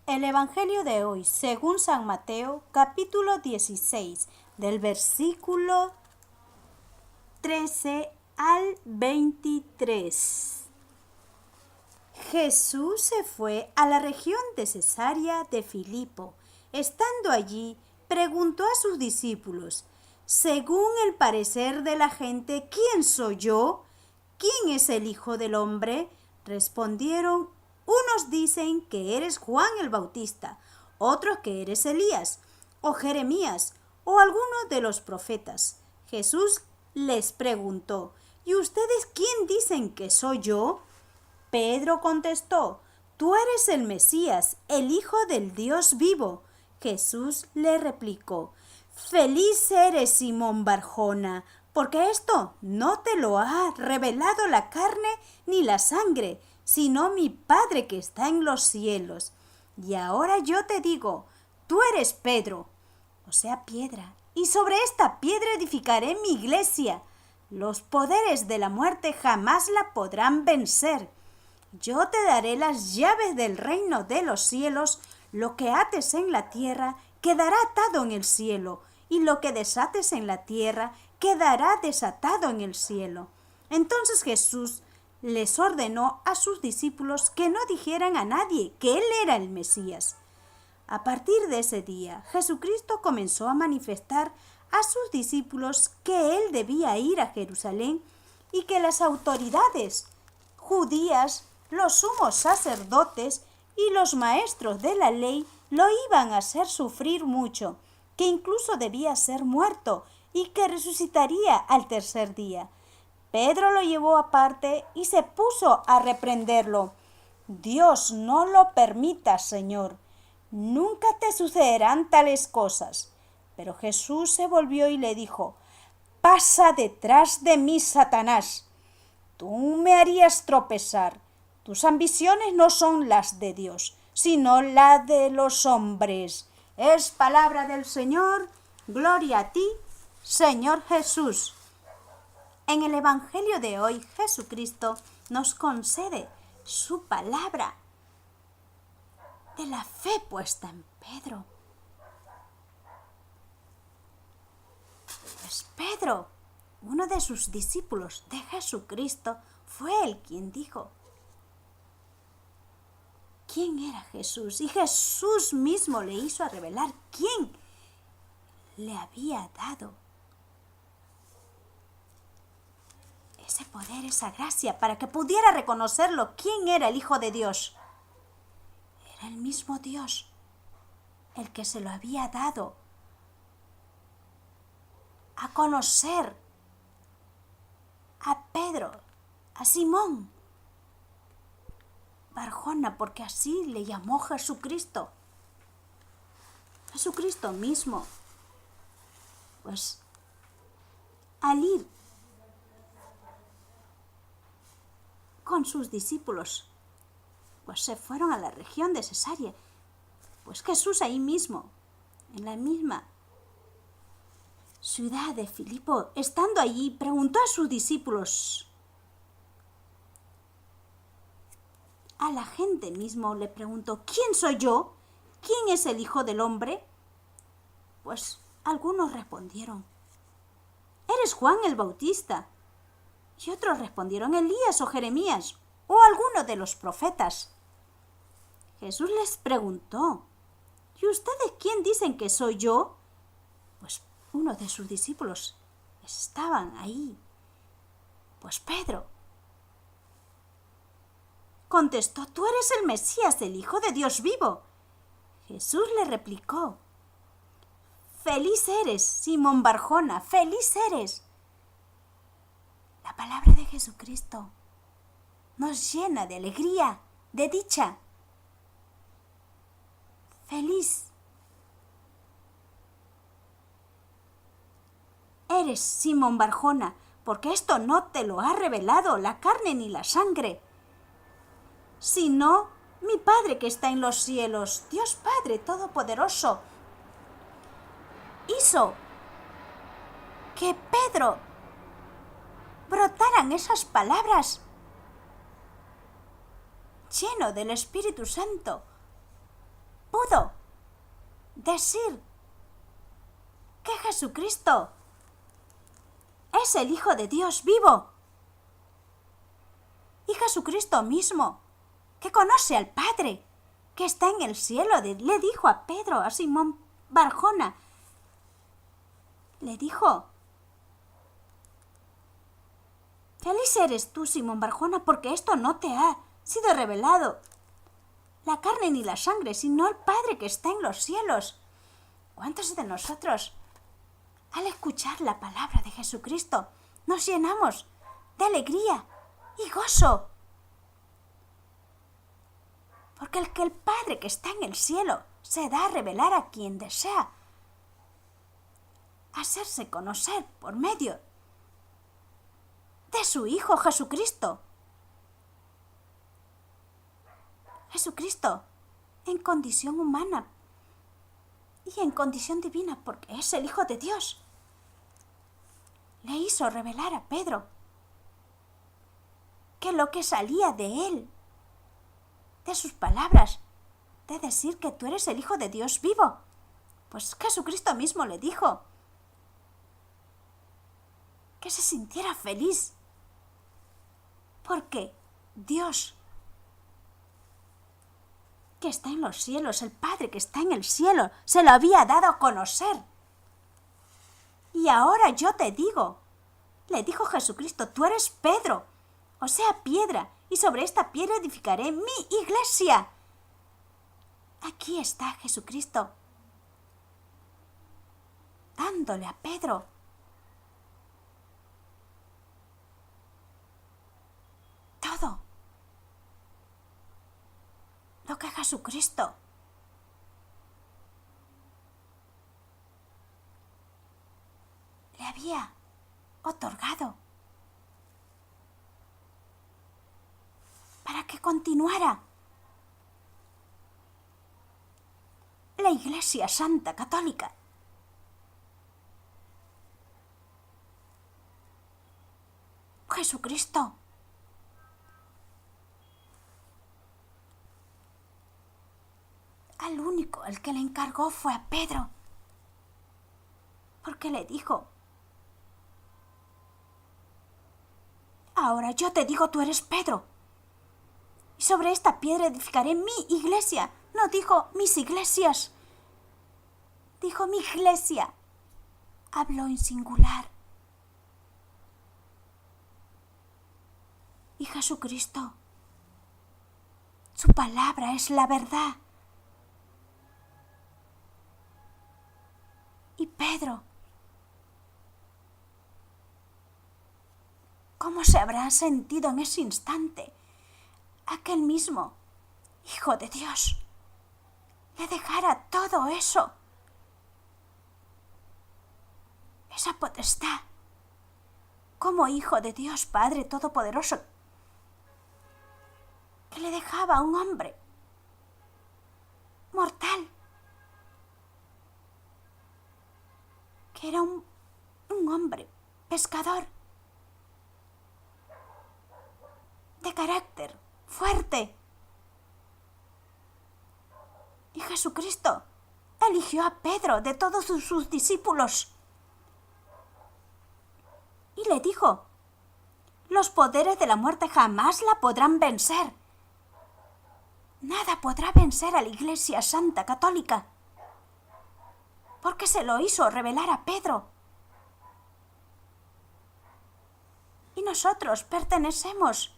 El Evangelio de hoy, según San Mateo, capítulo 16, del versículo 13 al 23. Jesús se fue a la región de Cesarea de Filipo. Estando allí, preguntó a sus discípulos: según el parecer de la gente, ¿quién soy yo? ¿Quién es el Hijo del Hombre? Respondieron: unos dicen que eres Juan el Bautista, otros que eres Elías, o Jeremías, o alguno de los profetas. Jesús les preguntó: ¿y ustedes quién dicen que soy yo? Pedro contestó: tú eres el Mesías, el Hijo del Dios vivo. Jesús le replicó: feliz eres, Simón Barjona, porque esto no te lo ha revelado la carne ni la sangre, sino mi Padre que está en los cielos. Y ahora yo te digo: tú eres Pedro, o sea, piedra, y sobre esta piedra edificaré mi iglesia. Los poderes de la muerte jamás la podrán vencer. Yo te daré las llaves del reino de los cielos. Lo que ates en la tierra quedará atado en el cielo, y lo que desates en la tierra quedará desatado en el cielo. Entonces Jesús les ordenó a sus discípulos que no dijeran a nadie que Él era el Mesías. A partir de ese día, Jesucristo comenzó a manifestar a sus discípulos que Él debía ir a Jerusalén y que las autoridades judías, los sumos sacerdotes y los maestros de la ley lo iban a hacer sufrir mucho, que incluso debía ser muerto y que resucitaría al tercer día. Pedro lo llevó aparte y se puso a reprenderlo. Dios no lo permita, Señor. Nunca te sucederán tales cosas. Pero Jesús se volvió y le dijo: pasa detrás de mí, Satanás. Tú me harías tropezar. Tus ambiciones no son las de Dios, sino las de los hombres. Es palabra del Señor. Gloria a ti, Señor Jesús. En el Evangelio de hoy, Jesucristo nos concede su palabra de la fe puesta en Pedro. Pues Pedro, uno de sus discípulos de Jesucristo, fue el quien dijo quién era Jesús. Y Jesús mismo le hizo a revelar quién le había dado ese poder, esa gracia, para que pudiera reconocerlo, quién era el Hijo de Dios. Era el mismo Dios el que se lo había dado a conocer a Pedro, a Simón Barjona, porque así le llamó Jesucristo. Jesucristo mismo, pues al ir con sus discípulos, pues se fueron a la región de Cesarea. Pues Jesús ahí mismo, en la misma ciudad de Filipo, estando allí, preguntó a sus discípulos. A la gente mismo le preguntó: ¿quién soy yo? ¿Quién es el Hijo del Hombre? Pues algunos respondieron: eres Juan el Bautista. Y otros respondieron: Elías o Jeremías o alguno de los profetas. Jesús les preguntó: ¿y ustedes quién dicen que soy yo? Pues uno de sus discípulos estaban ahí. Pues Pedro contestó: tú eres el Mesías, el Hijo de Dios vivo. Jesús le replicó: feliz eres, Simón Barjona, feliz eres. La palabra de Jesucristo nos llena de alegría, de dicha. Feliz eres, Simón Barjona, porque esto no te lo ha revelado la carne ni la sangre, sino mi Padre que está en los cielos. Dios Padre Todopoderoso hizo que Pedro brotaran esas palabras lleno del Espíritu Santo decir que Jesucristo es el Hijo de Dios vivo. Y Jesucristo mismo, que conoce al Padre, que está en el cielo, le dijo a Pedro, a Simón Barjona, le dijo: feliz eres tú, Simón Barjona, porque esto no te ha sido revelado la carne ni la sangre, sino el Padre que está en los cielos. ¿Cuántos de nosotros, al escuchar la palabra de Jesucristo, nos llenamos de alegría y gozo? Porque el Padre que está en el cielo se da a revelar a quien desea hacerse conocer por medio de su Hijo Jesucristo. Jesucristo en condición humana y en condición divina, porque es el Hijo de Dios, le hizo revelar a Pedro que lo que salía de él, de sus palabras, de decir que tú eres el Hijo de Dios vivo, pues Jesucristo mismo le dijo que se sintiera feliz, porque Dios que está en los cielos, el Padre que está en el cielo, se lo había dado a conocer. Y ahora yo te digo, le dijo Jesucristo, tú eres Pedro, o sea, piedra, y sobre esta piedra edificaré mi iglesia. Aquí está Jesucristo, dándole a Pedro todo lo que Jesucristo le había otorgado para que continuara la Iglesia Santa Católica. Jesucristo al único al que le encargó fue a Pedro, porque le dijo: ahora yo te digo, tú eres Pedro, y sobre esta piedra edificaré mi iglesia. No dijo mis iglesias, dijo mi iglesia. Habló en singular. Y Jesucristo, su palabra es la verdad. Y Pedro, ¿cómo se habrá sentido en ese instante aquel mismo Hijo de Dios le dejara todo eso, esa potestad, como Hijo de Dios Padre Todopoderoso, que le dejaba a un hombre mortal, que era un hombre pescador, de carácter fuerte. Y Jesucristo eligió a Pedro de todos sus discípulos y le dijo: los poderes de la muerte jamás la podrán vencer. Nada podrá vencer a la Iglesia Santa Católica, porque se lo hizo revelar a Pedro. Y nosotros pertenecemos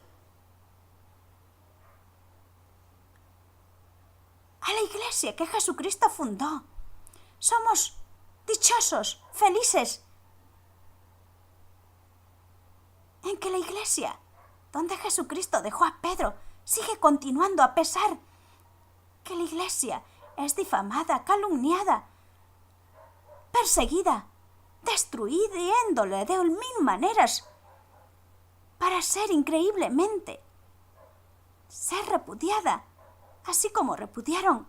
a la iglesia que Jesucristo fundó. Somos dichosos, felices, en que la iglesia donde Jesucristo dejó a Pedro sigue continuando, a pesar que la iglesia es difamada, calumniada, perseguida, destruida y índole de mil maneras, para ser increíblemente ser repudiada, así como repudiaron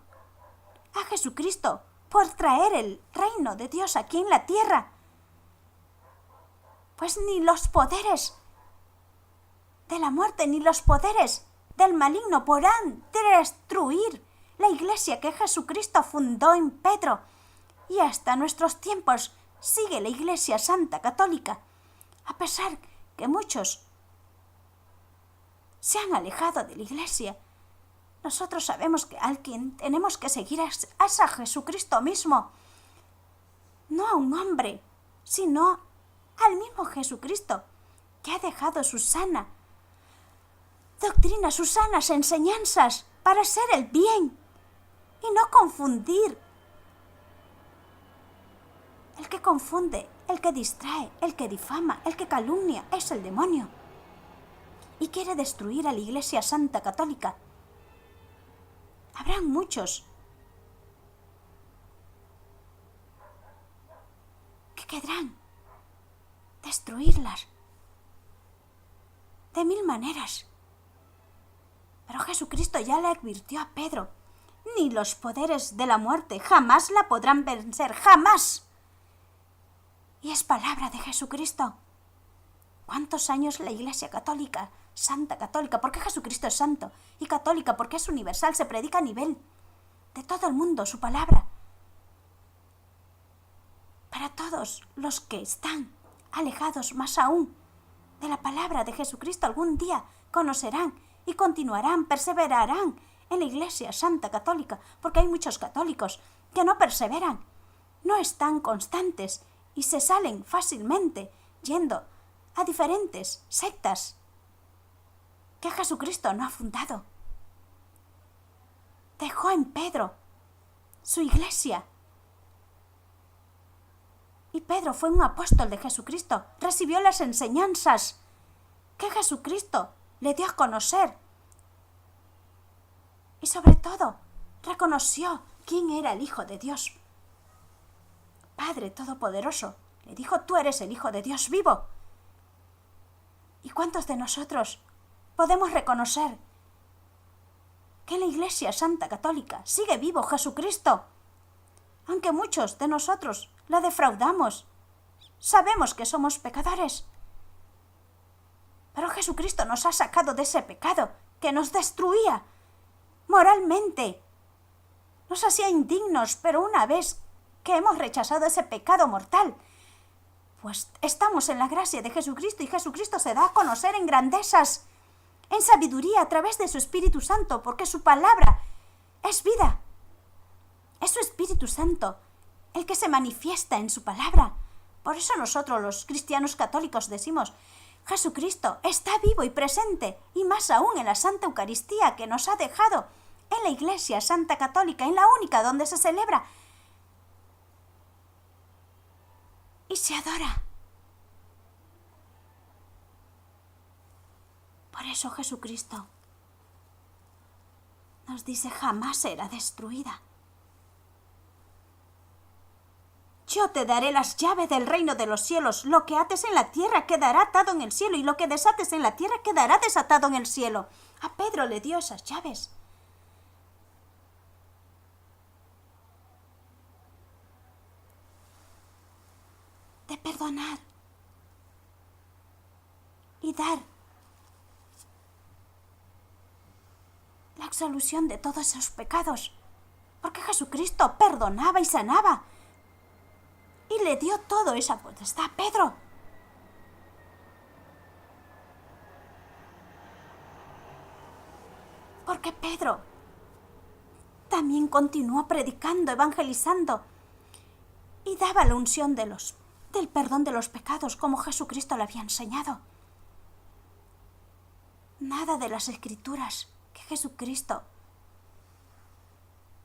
a Jesucristo por traer el reino de Dios aquí en la tierra. Pues ni los poderes de la muerte ni los poderes del maligno podrán destruir la iglesia que Jesucristo fundó en Pedro. Y hasta nuestros tiempos sigue la Iglesia Santa Católica, a pesar que muchos se han alejado de la Iglesia. Nosotros sabemos que a quien tenemos que seguir es a Jesucristo mismo, no a un hombre, sino al mismo Jesucristo, que ha dejado su sana doctrina, sus sanas enseñanzas para hacer el bien y no confundir. El que confunde, el que distrae, el que difama, el que calumnia es el demonio y quiere destruir a la Iglesia Santa Católica. Habrán muchos que querrán destruirlas de mil maneras. Pero Jesucristo ya le advirtió a Pedro, ni los poderes de la muerte jamás la podrán vencer, jamás. Y es palabra de Jesucristo. ¿Cuántos años la Iglesia Católica, Santa Católica, porque Jesucristo es santo, y católica porque es universal, se predica a nivel de todo el mundo su palabra? Para todos los que están alejados más aún de la palabra de Jesucristo, algún día conocerán y continuarán, perseverarán en la Iglesia Santa Católica, porque hay muchos católicos que no perseveran, no están constantes y se salen fácilmente yendo a diferentes sectas que Jesucristo no ha fundado. Dejó en Pedro su iglesia. Y Pedro fue un apóstol de Jesucristo, recibió las enseñanzas que Jesucristo le dio a conocer. Y sobre todo, reconoció quién era el Hijo de Dios. Padre Todopoderoso, le dijo, tú eres el Hijo de Dios vivo. ¿Y cuántos de nosotros podemos reconocer que en la Iglesia Santa Católica sigue vivo Jesucristo? Aunque muchos de nosotros la defraudamos, sabemos que somos pecadores. Pero Jesucristo nos ha sacado de ese pecado que nos destruía moralmente. Nos hacía indignos, pero una vez que hemos rechazado ese pecado mortal, pues estamos en la gracia de Jesucristo y Jesucristo se da a conocer en grandezas, en sabiduría a través de su Espíritu Santo, porque su palabra es vida. Es su Espíritu Santo el que se manifiesta en su palabra. Por eso nosotros los cristianos católicos decimos, Jesucristo está vivo y presente, y más aún en la Santa Eucaristía que nos ha dejado en la Iglesia Santa Católica, en la única donde se celebra y se adora. Por eso Jesucristo nos dice, jamás será destruida. Yo te daré las llaves del reino de los cielos. Lo que ates en la tierra quedará atado en el cielo, y lo que desates en la tierra quedará desatado en el cielo. A Pedro le dio esas llaves. De perdonar y dar la absolución de todos esos pecados, porque Jesucristo perdonaba y sanaba y le dio toda esa potestad a Pedro. Porque Pedro también continuó predicando, evangelizando y daba la unción del perdón de los pecados como Jesucristo le había enseñado. Nada de las Escrituras que Jesucristo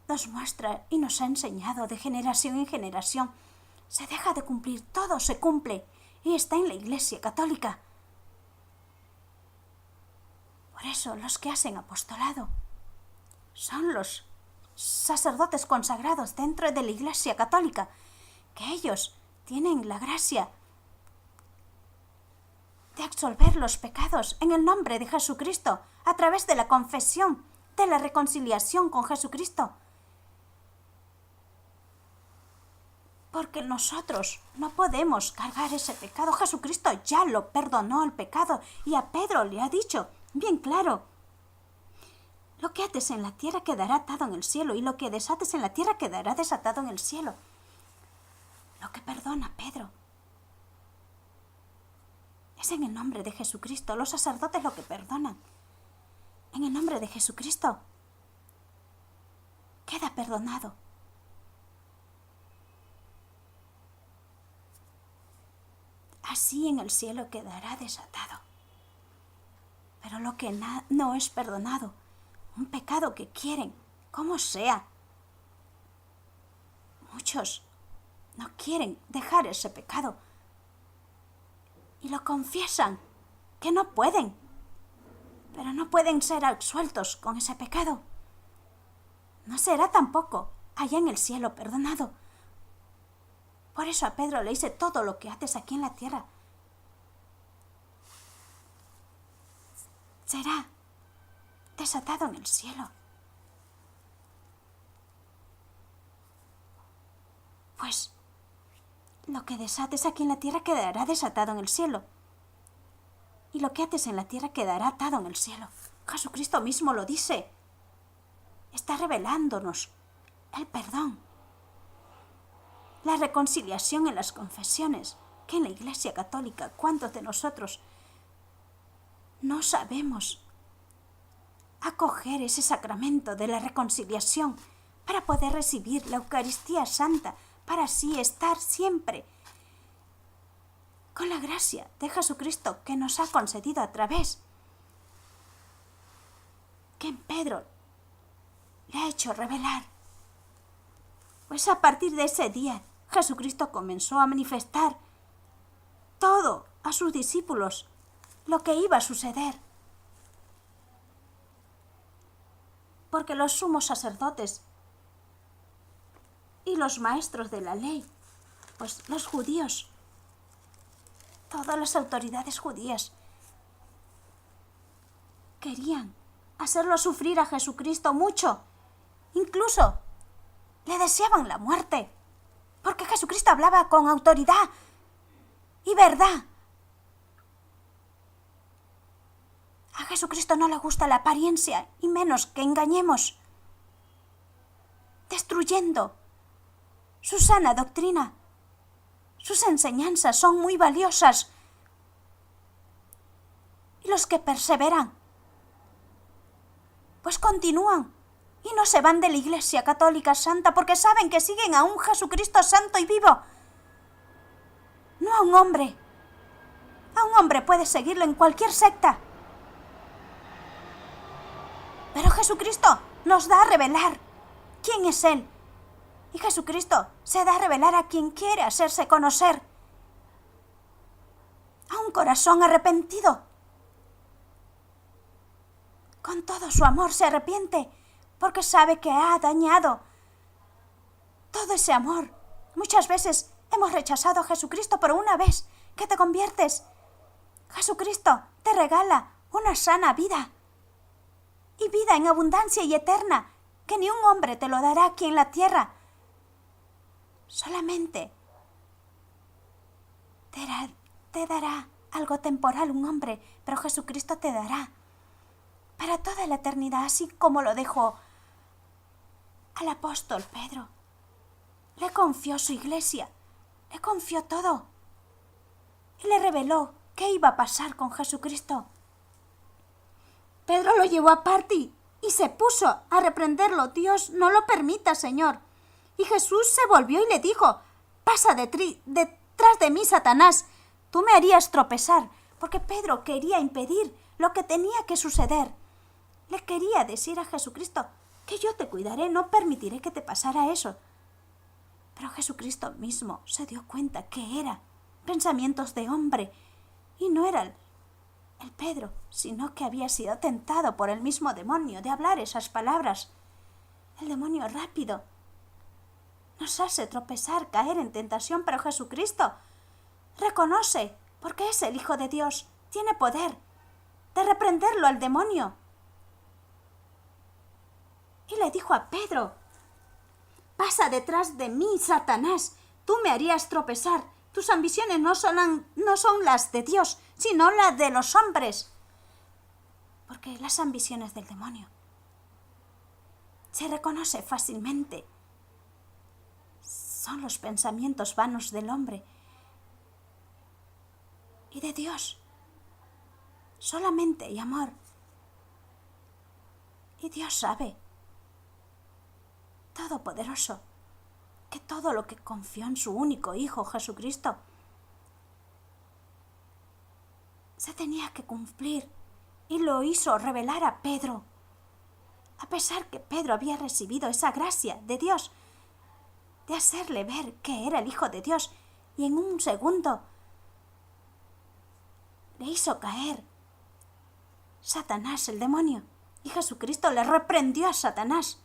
nos muestra y nos ha enseñado de generación en generación se deja de cumplir, todo se cumple y está en la Iglesia Católica. Por eso los que hacen apostolado son los sacerdotes consagrados dentro de la Iglesia Católica, que ellos tienen la gracia de absolver los pecados en el nombre de Jesucristo a través de la confesión, de la reconciliación con Jesucristo. Porque nosotros no podemos cargar ese pecado. Jesucristo ya lo perdonó el pecado y a Pedro le ha dicho bien claro, Lo que ates en la tierra quedará atado en el cielo, y lo que desates en la tierra quedará desatado en el cielo. Lo que perdona Pedro es en el nombre de Jesucristo. Los sacerdotes lo que perdonan en el nombre de Jesucristo queda perdonado. Así en el cielo quedará desatado. Pero lo que no es perdonado, un pecado que quieren, como sea. Muchos no quieren dejar ese pecado y lo confiesan, que no pueden, pero no pueden ser absueltos con ese pecado. No será tampoco allá en el cielo perdonado. Por eso a Pedro le dice: todo lo que haces aquí en la tierra será desatado en el cielo. Pues lo que desates aquí en la tierra quedará desatado en el cielo, y lo que ates en la tierra quedará atado en el cielo. Jesucristo mismo lo dice. Está revelándonos el perdón, la reconciliación en las confesiones, que en la Iglesia Católica, ¿cuántos de nosotros no sabemos acoger ese sacramento de la reconciliación para poder recibir la Eucaristía Santa, para así estar siempre con la gracia de Jesucristo que nos ha concedido a través que en Pedro le ha hecho revelar? Pues a partir de ese día Jesucristo comenzó a manifestar todo a sus discípulos lo que iba a suceder. Porque los sumos sacerdotes y los maestros de la ley, pues los judíos, todas las autoridades judías, querían hacerlo sufrir a Jesucristo mucho. Incluso le deseaban la muerte, porque Jesucristo hablaba con autoridad y verdad. A Jesucristo no le gusta la apariencia, y menos que engañemos, destruyendo su sana doctrina. Sus enseñanzas son muy valiosas, y los que perseveran, pues continúan y no se van de la Iglesia Católica Santa, porque saben que siguen a un Jesucristo santo y vivo, no a un hombre. A un hombre puede seguirlo en cualquier secta, pero Jesucristo nos da a revelar quién es Él. Y Jesucristo se da a revelar a quien quiere hacerse conocer, a un corazón arrepentido. Con todo su amor se arrepiente, porque sabe que ha dañado todo ese amor. Muchas veces hemos rechazado a Jesucristo, pero una vez que te conviertes, Jesucristo te regala una sana vida, y vida en abundancia y eterna, que ni un hombre te lo dará aquí en la tierra. Solamente te dará algo temporal un hombre, pero Jesucristo te dará para toda la eternidad, así como lo dejó al apóstol Pedro. Le confió su iglesia, le confió todo y le reveló qué iba a pasar con Jesucristo. Pedro lo llevó aparte y se puso a reprenderlo. Dios, no lo permita, Señor. Y Jesús se volvió y le dijo: pasa detrás de mí, Satanás, tú me harías tropezar. Porque Pedro quería impedir lo que tenía que suceder. Le quería decir a Jesucristo que yo te cuidaré, no permitiré que te pasara eso. Pero Jesucristo mismo se dio cuenta que eran pensamientos de hombre, y no era el Pedro, sino que había sido tentado por el mismo demonio de hablar esas palabras. El demonio rápido nos hace tropezar, caer en tentación, pero Jesucristo reconoce, porque es el Hijo de Dios, tiene poder de reprenderlo al demonio. Y le dijo a Pedro: pasa detrás de mí, Satanás, tú me harías tropezar. Tus ambiciones no son las de Dios, sino las de los hombres. Porque las ambiciones del demonio se reconoce fácilmente. Son los pensamientos vanos del hombre y de Dios. Solamente hay amor. Y Dios sabe, Todopoderoso, que todo lo que confió en su único Hijo, Jesucristo, se tenía que cumplir y lo hizo revelar a Pedro. A pesar que Pedro había recibido esa gracia de Dios de hacerle ver que era el Hijo de Dios, y en un segundo le hizo caer Satanás, el demonio, y Jesucristo le reprendió a Satanás.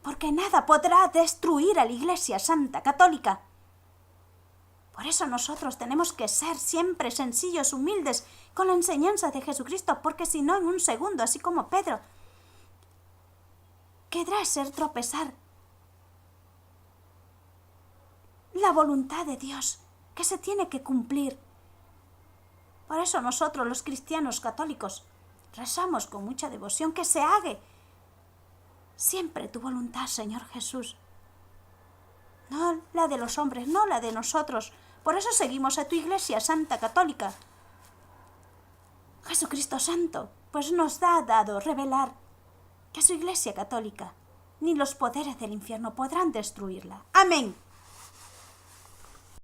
Porque nada podrá destruir a la Iglesia Santa Católica. Por eso nosotros tenemos que ser siempre sencillos, humildes, con la enseñanza de Jesucristo, porque si no, en un segundo, así como Pedro, querrá hacer tropezar la voluntad de Dios, que se tiene que cumplir. Por eso nosotros, los cristianos católicos, rezamos con mucha devoción que se haga siempre tu voluntad, Señor Jesús. No la de los hombres, no la de nosotros. Por eso seguimos a tu Iglesia Santa Católica. Jesucristo Santo, pues nos ha dado revelar que su Iglesia Católica ni los poderes del infierno podrán destruirla. Amén.